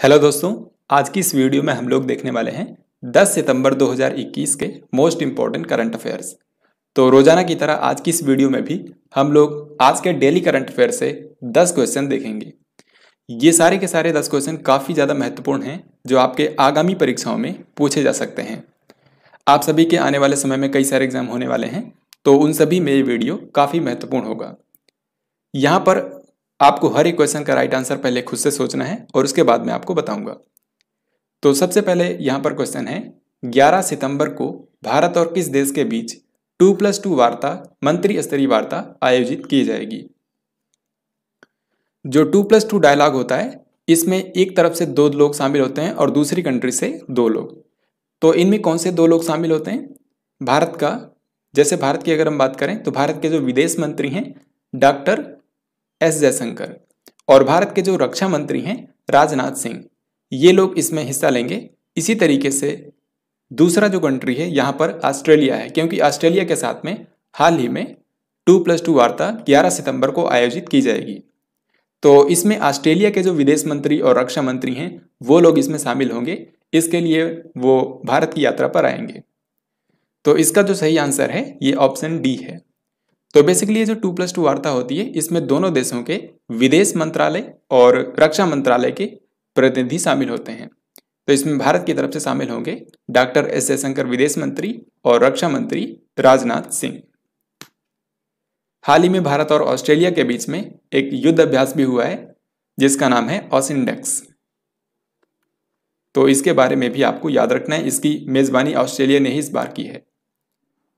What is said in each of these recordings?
Hello दोस्तों, आज की इस वीडियो में हम लोग देखने वाले हैं 10 सितंबर 2021 के मोस्ट इम्पॉर्टेंट करंट अफेयर्स। तो रोजाना की तरह आज की इस वीडियो में भी हम लोग आज के डेली करंट अफेयर से 10 क्वेश्चन देखेंगे। ये सारे के सारे 10 क्वेश्चन काफ़ी ज़्यादा महत्वपूर्ण हैं जो आपके आगामी परीक्षाओं में पूछे जा सकते हैं। आप सभी के आने वाले समय में कई सारे एग्जाम होने वाले हैं, तो उन सभी में ये वीडियो काफ़ी महत्वपूर्ण होगा। यहाँ पर आपको हर एक क्वेश्चन का राइट आंसर पहले खुद से सोचना है और उसके बाद मैं आपको बताऊंगा। तो सबसे पहले यहाँ पर क्वेश्चन है, 11 सितंबर को भारत और किस देश के बीच 2+2 वार्ता, मंत्री स्तरीय वार्ता आयोजित की जाएगी। जो 2+2 डायलॉग होता है, इसमें एक तरफ से 2 लोग शामिल होते हैं और दूसरी कंट्री से 2 लोग। तो इनमें कौन से 2 लोग शामिल होते हैं? भारत का, जैसे भारत की अगर हम बात करें तो भारत के जो विदेश मंत्री हैं डॉक्टर एस जयशंकर, और भारत के जो रक्षा मंत्री हैं राजनाथ सिंह, ये लोग इसमें हिस्सा लेंगे। इसी तरीके से दूसरा जो कंट्री है यहाँ पर ऑस्ट्रेलिया है, क्योंकि ऑस्ट्रेलिया के साथ में हाल ही में 2+2 वार्ता 11 सितंबर को आयोजित की जाएगी। तो इसमें ऑस्ट्रेलिया के जो विदेश मंत्री और रक्षा मंत्री हैं वो लोग इसमें शामिल होंगे। इसके लिए वो भारत की यात्रा पर आएंगे। तो इसका जो सही आंसर है ये ऑप्शन डी है। तो बेसिकली ये जो 2+2 वार्ता होती है, इसमें दोनों देशों के विदेश मंत्रालय और रक्षा मंत्रालय के प्रतिनिधि शामिल होते हैं। तो इसमें भारत की तरफ से शामिल होंगे डॉक्टर एस जयशंकर विदेश मंत्री और रक्षा मंत्री राजनाथ सिंह। हाल ही में भारत और ऑस्ट्रेलिया के बीच में एक युद्ध अभ्यास भी हुआ है जिसका नाम है ऑसिंडेक्स। तो इसके बारे में भी आपको याद रखना है। इसकी मेजबानी ऑस्ट्रेलिया ने ही इस बार की है।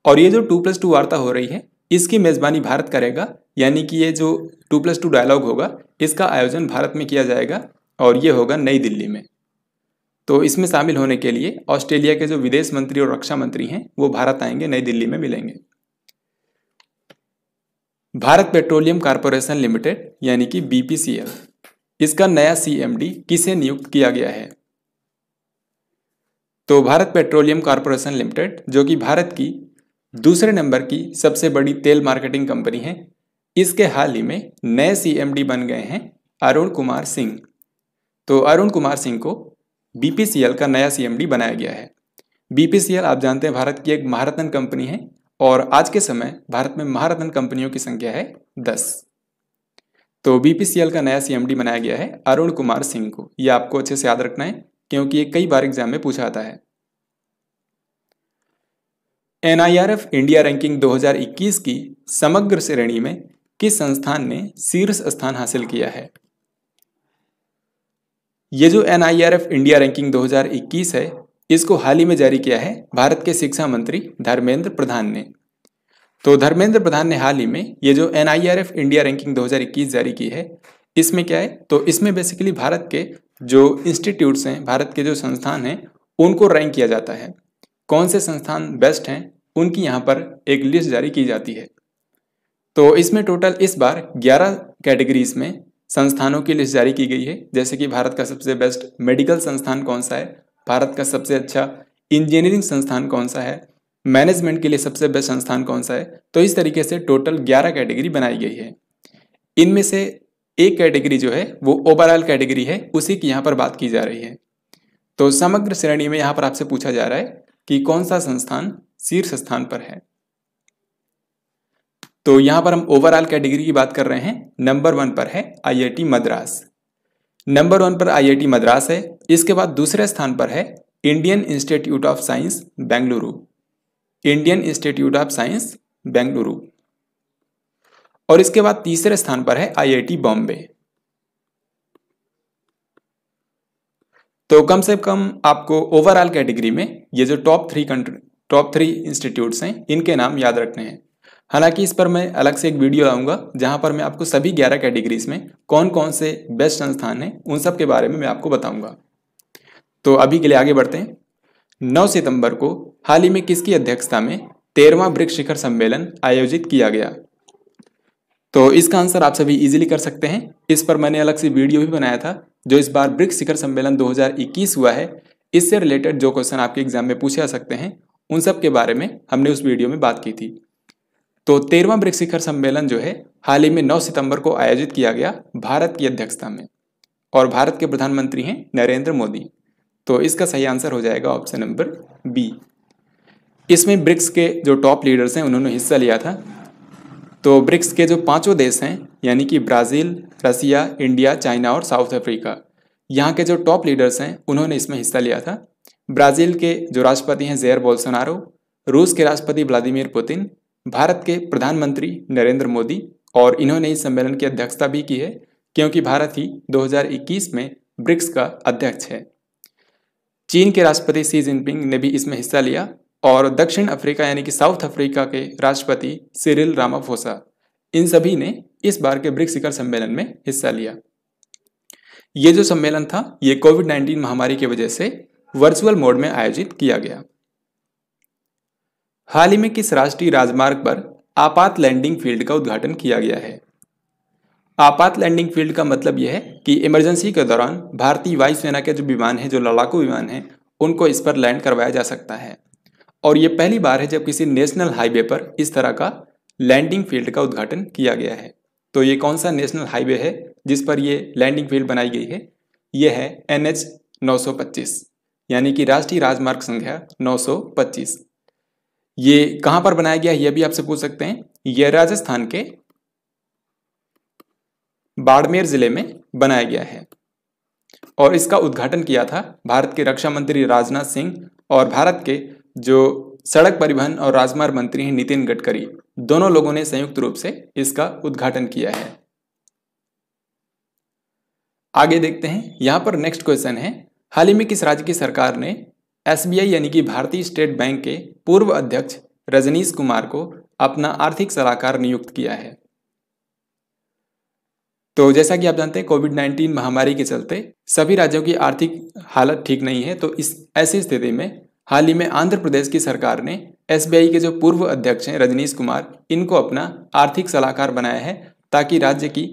और ये जो 2+2 वार्ता हो रही है इसकी मेजबानी भारत करेगा, यानी कि ये जो 2+2 डायलॉग होगा इसका आयोजन भारत में किया जाएगा और ये होगा नई दिल्ली में। तो इसमें शामिल होने के लिए ऑस्ट्रेलिया के जो विदेश मंत्री और रक्षा मंत्री हैं वो भारत आएंगे, नई दिल्ली में मिलेंगे। भारत पेट्रोलियम कॉर्पोरेशन लिमिटेड यानी कि बीपीसीएल, इसका नया सीएमडी किसे नियुक्त किया गया है? तो भारत पेट्रोलियम कॉर्पोरेशन लिमिटेड, जो कि भारत की दूसरे नंबर की सबसे बड़ी तेल मार्केटिंग कंपनी है, इसके हाल ही में नए सीएमडी बन गए हैं अरुण कुमार सिंह। तो अरुण कुमार सिंह को बीपीसीएल का नया सीएमडी बनाया गया है। बीपीसीएल आप जानते हैं भारत की एक महारत्न कंपनी है और आज के समय भारत में महारत्न कंपनियों की संख्या है 10। तो बीपीसीएल का नया सीएमडी बनाया गया है अरुण कुमार सिंह को। ये आपको अच्छे से याद रखना है क्योंकि ये कई बार एग्जाम में पूछा आता है। NIRF इंडिया रैंकिंग 2021 की समग्र श्रेणी में किस संस्थान ने शीर्ष स्थान हासिल किया है? ये जो NIRF इंडिया रैंकिंग 2021 है, इसको हाल ही में जारी किया है भारत के शिक्षा मंत्री धर्मेंद्र प्रधान ने। तो धर्मेंद्र प्रधान ने हाल ही में ये जो NIRF इंडिया रैंकिंग 2021 जारी की है, इसमें क्या है, तो इसमें बेसिकली भारत के जो इंस्टीट्यूट्स हैं, भारत के जो संस्थान हैं, उनको रैंक किया जाता है। कौन से संस्थान बेस्ट हैं उनकी यहाँ पर एक लिस्ट जारी की जाती है। तो इसमें टोटल इस बार 11 कैटेगरीज में संस्थानों की लिस्ट जारी की गई है, जैसे कि भारत का सबसे बेस्ट मेडिकल संस्थान कौन सा है, भारत का सबसे अच्छा इंजीनियरिंग संस्थान कौन सा है, मैनेजमेंट के लिए सबसे बेस्ट संस्थान कौन सा है। तो इस तरीके से टोटल 11 कैटेगरी बनाई गई है। इनमें से एक कैटेगरी जो है वो ओवरऑल कैटेगरी है, उसी की यहाँ पर बात की जा रही है। तो समग्र श्रेणी में यहाँ पर आपसे पूछा जा रहा है कि कौन सा संस्थान शीर्ष स्थान पर है। तो यहां पर हम ओवरऑल कैटेगरी की बात कर रहे हैं। नंबर 1 पर है IIT मद्रास। नंबर 1 पर IIT मद्रास है। इसके बाद दूसरे स्थान पर है Indian institute of science Bengaluru, Indian institute of science Bengaluru. और इसके बाद तीसरे स्थान पर है IIT बॉम्बे। तो कम से कम आपको ओवरऑल कैटेगरी में ये जो टॉप थ्री इंस्टीट्यूट्स हैं इनके नाम याद रखने हैं। हालांकि इस पर मैं अलग से एक वीडियो लाऊंगा जहां पर मैं आपको सभी 11 कैटेगरीज में कौन कौन से बेस्ट संस्थान हैं उन सब के बारे में मैं आपको बताऊंगा। तो अभी के लिए आगे बढ़ते हैं। 9 सितंबर को हाल ही में किसकी अध्यक्षता में 13वां ब्रिक्स शिखर सम्मेलन आयोजित किया गया? तो इसका आंसर आप सभी इजीली कर सकते हैं। इस पर मैंने अलग से वीडियो भी बनाया था। जो इस बार ब्रिक्स शिखर सम्मेलन 2021 हुआ है, इससे रिलेटेड जो क्वेश्चन आपके एग्जाम में पूछे जा सकते हैं उन सब के बारे में हमने उस वीडियो में बात की थी। तो 13वां ब्रिक्स शिखर सम्मेलन जो है हाल ही में 9 सितंबर को आयोजित किया गया भारत की अध्यक्षता में। और भारत के प्रधानमंत्री हैं नरेंद्र मोदी। तो इसका सही आंसर हो जाएगा ऑप्शन नंबर बी। इसमें ब्रिक्स के जो टॉप लीडर्स हैं उन्होंने हिस्सा लिया था। तो ब्रिक्स के जो पांचों देश हैं यानी कि ब्राज़ील, रसिया, इंडिया, चाइना और साउथ अफ्रीका, यहाँ के जो टॉप लीडर्स हैं उन्होंने इसमें हिस्सा लिया था। ब्राज़ील के जो राष्ट्रपति हैं जेयर बोल्सोनारो, रूस के राष्ट्रपति व्लादिमीर पुतिन, भारत के प्रधानमंत्री नरेंद्र मोदी, और इन्होंने इस सम्मेलन की अध्यक्षता भी की है क्योंकि भारत ही 2021 में ब्रिक्स का अध्यक्ष है। चीन के राष्ट्रपति शी जिनपिंग ने भी इसमें हिस्सा लिया और दक्षिण अफ्रीका यानी कि साउथ अफ्रीका के राष्ट्रपति सिरिल रामाफोसा, इन सभी ने इस बार के ब्रिक्स शिखर सम्मेलन में हिस्सा लिया। ये जो सम्मेलन था ये कोविड-19 महामारी की वजह से वर्चुअल मोड में आयोजित किया गया। हाल ही में किस राष्ट्रीय राजमार्ग पर आपात लैंडिंग फील्ड का उद्घाटन किया गया है? आपात लैंडिंग फील्ड का मतलब यह है कि इमरजेंसी के दौरान भारतीय वायुसेना के जो विमान हैं, जो लड़ाकू विमान हैं, उनको इस पर लैंड करवाया जा सकता है। और ये पहली बार है जब किसी नेशनल हाईवे पर इस तरह का लैंडिंग फील्ड का उद्घाटन किया गया है। तो ये कौन सा नेशनल हाईवे है जिस पर ये लैंडिंग फील्ड बनाई गई है? ये है NH 925 यानी कि राष्ट्रीय राजमार्ग संख्या 925। ये कहाँ पर बनाया गया है ये भी आपसे पूछ सकते हैं। यह राजस्थान के बाड़मेर जिले में बनाया गया है और इसका उद्घाटन किया था भारत के रक्षा मंत्री राजनाथ सिंह और भारत के जो सड़क परिवहन और राजमार्ग मंत्री हैं नितिन गडकरी, दोनों लोगों ने संयुक्त रूप से इसका उद्घाटन किया है। आगे देखते हैं, यहां पर नेक्स्ट क्वेश्चन है, हाल ही में किस राज्य की सरकार ने SBI यानी कि भारतीय स्टेट बैंक के पूर्व अध्यक्ष रजनीश कुमार को अपना आर्थिक सलाहकार नियुक्त किया है? तो जैसा कि आप जानते हैं कोविड-19 महामारी के चलते सभी राज्यों की आर्थिक हालत ठीक नहीं है। तो इस ऐसी स्थिति में हाल ही में आंध्र प्रदेश की सरकार ने SBI के जो पूर्व अध्यक्ष हैं रजनीश कुमार, इनको अपना आर्थिक सलाहकार बनाया है ताकि राज्य की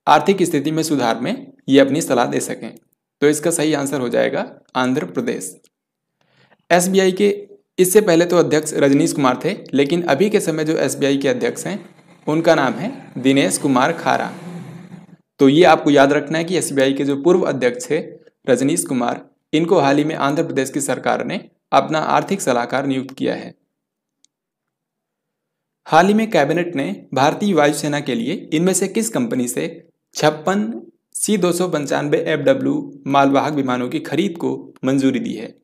आर्थिक स्थिति में सुधार में ये अपनी सलाह दे सकें। तो इसका सही आंसर हो जाएगा आंध्र प्रदेश। SBI के इससे पहले तो अध्यक्ष रजनीश कुमार थे, लेकिन अभी के समय जो SBI के अध्यक्ष हैं उनका नाम है दिनेश कुमार खारा। तो ये आपको याद रखना है कि SBI के जो पूर्व अध्यक्ष थे रजनीश कुमार, इनको हाल ही में आंध्र प्रदेश की सरकार ने अपना आर्थिक सलाहकार नियुक्त किया है। हाल ही में कैबिनेट ने भारतीय वायुसेना के लिए इनमें से किस कंपनी से 56 C-295 FW मालवाहक विमानों की खरीद को मंजूरी दी है?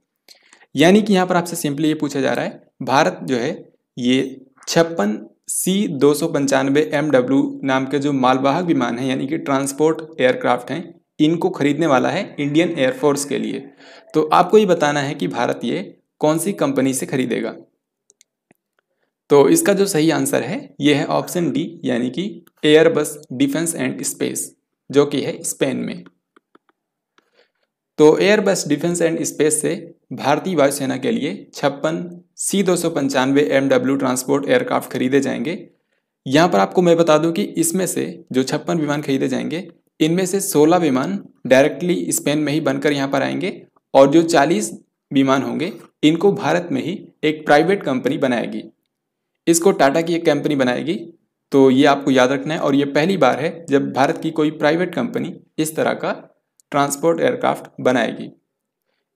यानी कि यहाँ पर आपसे सिंपली ये पूछा जा रहा है, भारत जो है ये 56 C-295 MW नाम के जो मालवाहक विमान हैं यानी कि ट्रांसपोर्ट एयरक्राफ्ट हैं, इनको खरीदने वाला है इंडियन एयरफोर्स के लिए। तो आपको ये बताना है कि भारत ये कौन सी कंपनी से खरीदेगा। तो इसका जो सही आंसर है ये है ऑप्शन डी यानी कि एयरबस डिफेंस एंड स्पेस, जो कि है स्पेन में। तो एयरबस डिफेंस एंड स्पेस से भारतीय वायुसेना के लिए 56 C-295 MW ट्रांसपोर्ट एयरक्राफ्ट खरीदे जाएंगे। यहाँ पर आपको मैं बता दूं कि इसमें से जो 56 विमान खरीदे जाएंगे, इनमें से 16 विमान डायरेक्टली स्पेन में ही बनकर यहाँ पर आएंगे और जो 40 विमान होंगे इनको भारत में ही एक प्राइवेट कंपनी बनाएगी। इसको टाटा की एक कंपनी बनाएगी। तो ये आपको याद रखना है और ये पहली बार है जब भारत की कोई प्राइवेट कंपनी इस तरह का ट्रांसपोर्ट एयरक्राफ्ट बनाएगी।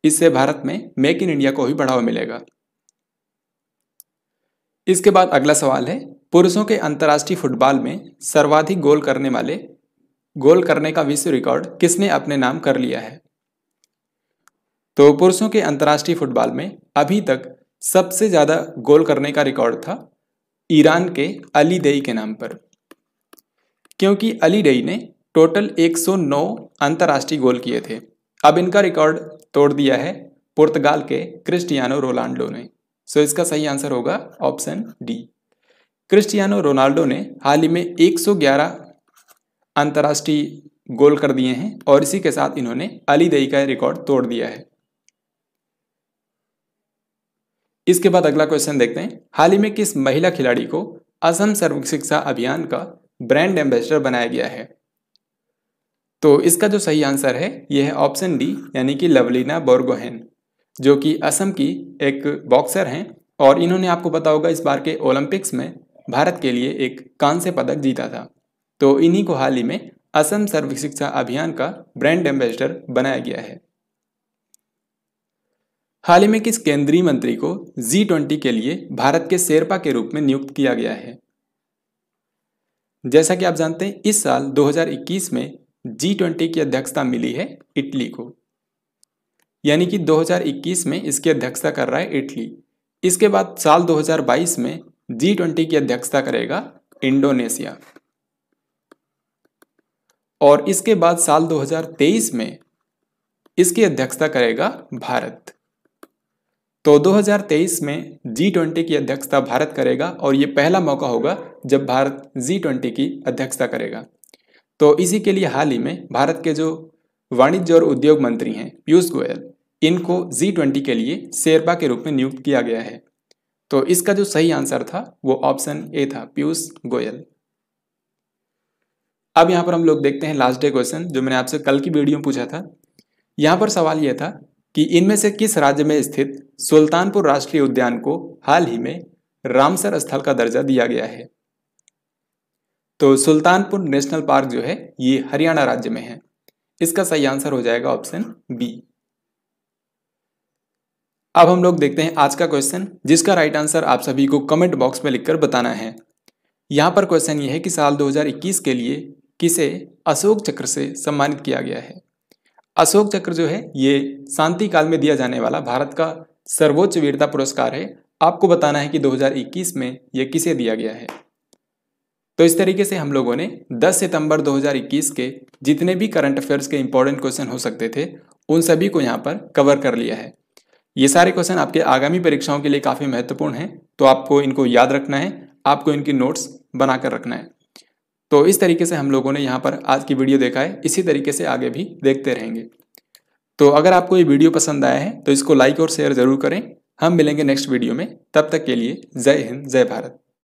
इससे भारत में मेक इन इंडिया को ही बढ़ावा मिलेगा। इसके बाद अगला सवाल है, पुरुषों के अंतर्राष्ट्रीय फुटबॉल में सर्वाधिक गोल करने का विश्व रिकॉर्ड किसने अपने नाम कर लिया है? तो पुरुषों के अंतर्राष्ट्रीय फुटबॉल में अभी तक सबसे ज्यादा गोल करने का रिकॉर्ड था ईरान के अली देई के नाम पर, क्योंकि अली देई ने टोटल 109 अंतर्राष्ट्रीय गोल किए थे। अब इनका रिकॉर्ड तोड़ दिया है पुर्तगाल के क्रिस्टियानो रोनाल्डो ने। सो इसका सही आंसर होगा ऑप्शन डी। क्रिस्टियानो रोनाल्डो ने हाल ही में 111 अंतर्राष्ट्रीय गोल कर दिए हैं और इसी के साथ इन्होंने अली देई का रिकॉर्ड तोड़ दिया है। इसके बाद अगला क्वेश्चन देखते हैं, हाल ही में किस महिला खिलाड़ी को असम सर्व शिक्षा अभियान का ब्रांड एम्बेसडर बनाया गया है? तो इसका जो सही आंसर है यह है ऑप्शन डी यानी कि लवलीना बोरगोहेन, जो कि असम की एक बॉक्सर हैं और इन्होंने आपको पता होगा इस बार के ओलंपिक्स में भारत के लिए एक कांस्य पदक जीता था। तो इन्हीं को हाल ही में असम सर्व शिक्षा अभियान का ब्रांड एम्बेसडर बनाया गया है। हाल ही में किस केंद्रीय मंत्री को G20 के लिए भारत के शेरपा के रूप में नियुक्त किया गया है? जैसा कि आप जानते हैं, इस साल 2021 में G20 की अध्यक्षता मिली है इटली को, यानी कि 2021 में इसकी अध्यक्षता कर रहा है इटली। इसके बाद साल 2022 में G20 की अध्यक्षता करेगा इंडोनेशिया, और इसके बाद साल 2023 में इसकी अध्यक्षता करेगा भारत। तो 2023 में G20 की अध्यक्षता भारत करेगा, और ये पहला मौका होगा जब भारत G20 की अध्यक्षता करेगा। तो इसी के लिए हाल ही में भारत के जो वाणिज्य और उद्योग मंत्री हैं पीयूष गोयल, इनको G20 के लिए शेरपा के रूप में नियुक्त किया गया है। तो इसका जो सही आंसर था वो ऑप्शन ए था, पीयूष गोयल। अब यहाँ पर हम लोग देखते हैं लास्ट डे क्वेश्चन, जो मैंने आपसे कल की वीडियो में पूछा था। यहाँ पर सवाल यह था कि इनमें से किस राज्य में स्थित सुल्तानपुर राष्ट्रीय उद्यान को हाल ही में रामसर स्थल का दर्जा दिया गया है? तो सुल्तानपुर नेशनल पार्क जो है ये हरियाणा राज्य में है। इसका सही आंसर हो जाएगा ऑप्शन बी। अब हम लोग देखते हैं आज का क्वेश्चन, जिसका राइट आंसर आप सभी को कमेंट बॉक्स में लिखकर बताना है। यहाँ पर क्वेश्चन ये है कि साल 2021 के लिए किसे अशोक चक्र से सम्मानित किया गया है? अशोक चक्र जो है ये शांति काल में दिया जाने वाला भारत का सर्वोच्च वीरता पुरस्कार है। आपको बताना है कि 2021 में यह किसे दिया गया है। तो इस तरीके से हम लोगों ने 10 सितंबर 2021 के जितने भी करंट अफेयर्स के इंपॉर्टेंट क्वेश्चन हो सकते थे उन सभी को यहाँ पर कवर कर लिया है। ये सारे क्वेश्चन आपके आगामी परीक्षाओं के लिए काफ़ी महत्वपूर्ण हैं, तो आपको इनको याद रखना है, आपको इनकी नोट्स बनाकर रखना है। तो इस तरीके से हम लोगों ने यहाँ पर आज की वीडियो देखा है, इसी तरीके से आगे भी देखते रहेंगे। तो अगर आपको ये वीडियो पसंद आया है तो इसको लाइक और शेयर जरूर करें। हम मिलेंगे नेक्स्ट वीडियो में, तब तक के लिए जय हिंद, जय भारत।